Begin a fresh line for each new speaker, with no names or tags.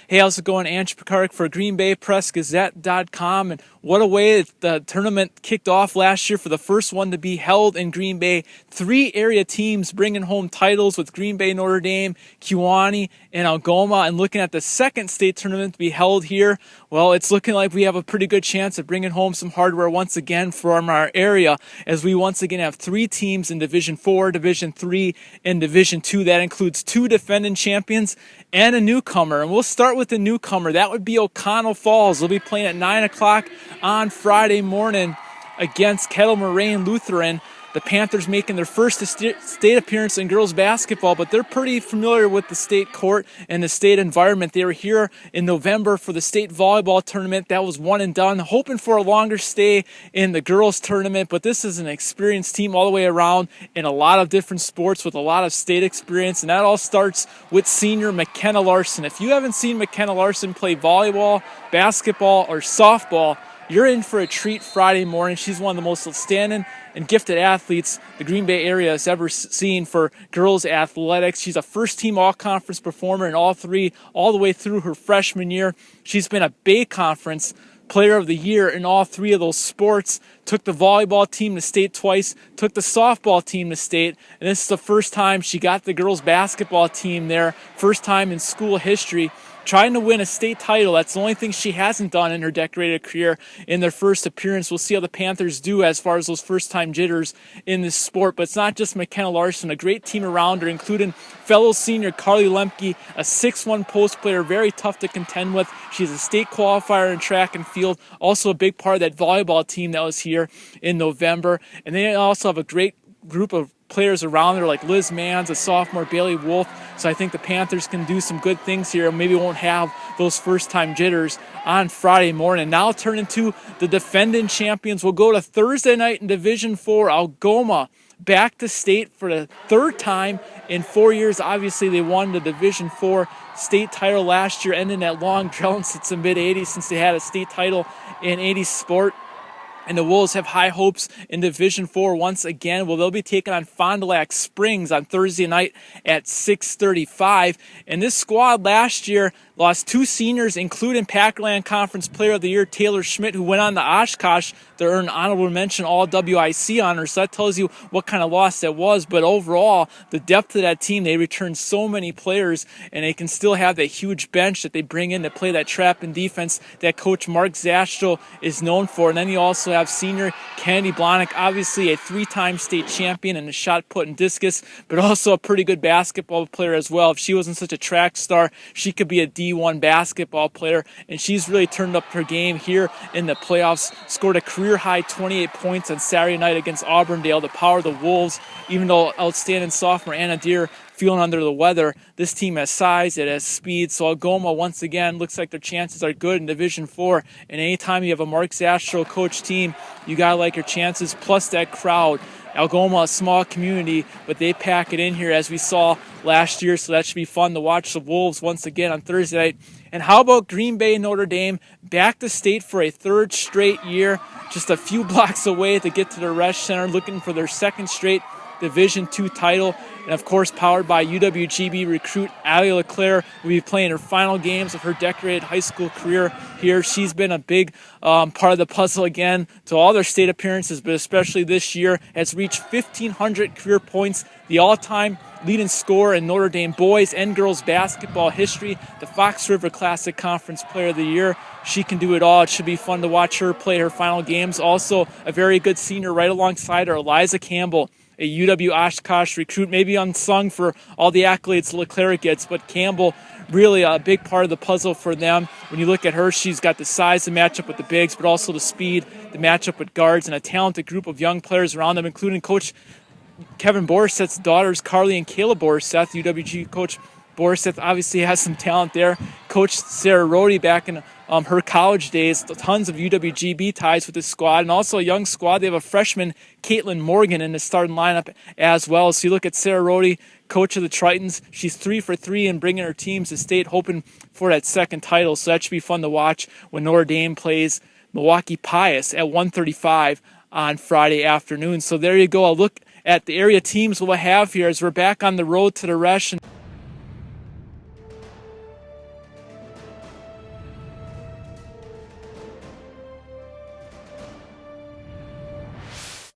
Hey, how's it going? Andrew Pekarek for GreenBayPressGazette.com. And what a way the tournament kicked off last year for the first one to be held in Green Bay. 3 area teams bringing home titles with Green Bay, Notre Dame, Kewanee, and Algoma. And looking at the second state tournament to be held here, well, it's looking like we have a pretty good chance of bringing home some hardware once again from our area, as we once again have 3 teams in Division 4, Division 3, and Division 2. That includes 2 defending champions and a newcomer. And we'll start with the newcomer. That would be Oconto Falls. They'll be playing at 9 o'clock on Friday morning against Kettle Moraine Lutheran. The Panthers making their first state appearance in girls basketball, but they're pretty familiar with the state court and the state environment. They were here in November for the state volleyball tournament. That was one and done, hoping for a longer stay in the girls tournament, but this is an experienced team all the way around in a lot of different sports with a lot of state experience, and that all starts with senior McKenna Larson. If you haven't seen McKenna Larson play volleyball, basketball, or softball, you're in for a treat Friday morning. She's one of the most outstanding and gifted athletes the Green Bay area has ever seen for girls athletics. She's a first-team all-conference performer in all 3, all the way through her freshman year. She's been a Bay Conference Player of the Year in all 3 of those sports. Took the volleyball team to state twice, took the softball team to state, and this is the first time she got the girls basketball team there, first time in school history. Trying to win a state title. That's the only thing she hasn't done in her decorated career in their first appearance. We'll see how the Panthers do as far as those first-time jitters in this sport. But it's not just McKenna Larson, a great team around her, including fellow senior Carly Lemke, a 6'1" post player, very tough to contend with. She's a state qualifier in track and field, also a big part of that volleyball team that was here in November. And they also have a great group of players around there like Liz Manns, a sophomore, Bailey Wolf. So I think the Panthers can do some good things here and maybe won't have those first-time jitters on Friday morning. Now I'll turn into the defending champions. We'll go to Thursday night in Division 4. Algoma back to state for the 3rd time in 4 years. Obviously, they won the Division 4 state title last year, ending that long drought since the mid-'80s, since they had a state title in 80s sport. And the Wolves have high hopes in Division 4 once again. Well, they'll be taking on Fond du Lac Springs on Thursday night at 6:35. And this squad last year lost 2 seniors, including Packerland Conference Player of the Year Taylor Schmidt, who went on to Oshkosh to earn honorable mention all WIC honors. So that tells you what kind of loss that was. But overall, the depth of that team, they returned so many players, and they can still have that huge bench that they bring in to play that trap and defense that Coach Mark Zastro is known for. And then you also have senior Kennedy Blonick, obviously a 3-time state champion in the shot put and discus, but also a pretty good basketball player as well. If she wasn't such a track star, she could be a D1 basketball player, and she's really turned up her game here in the playoffs. Scored a career-high 28 points on Saturday night against Auburndale to power the Wolves, even though outstanding sophomore Anna Deere feeling under the weather. This team has size, it has speed, so Algoma once again looks like their chances are good in Division 4, and anytime you have a Mark Zastro coach team, you gotta like your chances, plus that crowd. Algoma, a small community, but they pack it in here as we saw last year, so that should be fun to watch the Wolves once again on Thursday night. And how about Green Bay Notre Dame back to state for a 3rd straight year, just a few blocks away to get to the Resch Center, looking for their 2nd straight Division II title. And of course, powered by UWGB recruit Allie LeClaire, will be playing her final games of her decorated high school career here. She's been a big part of the puzzle again to all their state appearances, but especially this year has reached 1,500 career points, the all-time leading scorer in Notre Dame boys and girls basketball history, the Fox River Classic Conference Player of the Year. She can do it all. It should be fun to watch her play her final games. Also, a very good senior right alongside her, Eliza Campbell, a UW Oshkosh recruit, maybe unsung for all the accolades LeClaire gets, but Campbell really a big part of the puzzle for them. When you look at her, she's got the size to match up with the bigs, but also the speed to match up with guards, and a talented group of young players around them, including Coach Kevin Boriseth's daughters, Carly and Kayla Boriseth. UWG Coach Boriseth obviously has some talent there. Coach Sarah Rohde back in her college days, tons of UWGB ties with this squad, and also a young squad. They have a freshman, Caitlin Morgan, in the starting lineup as well. So you look at Sarah Rohde, coach of the Tritons. She's 3 for 3 in bringing her teams to state, hoping for that 2nd title. So that should be fun to watch when Notre Dame plays Milwaukee Pius at 1:35 on Friday afternoon. So there you go. I'll look at the area teams we'll have here as we're back on the road to the Resch.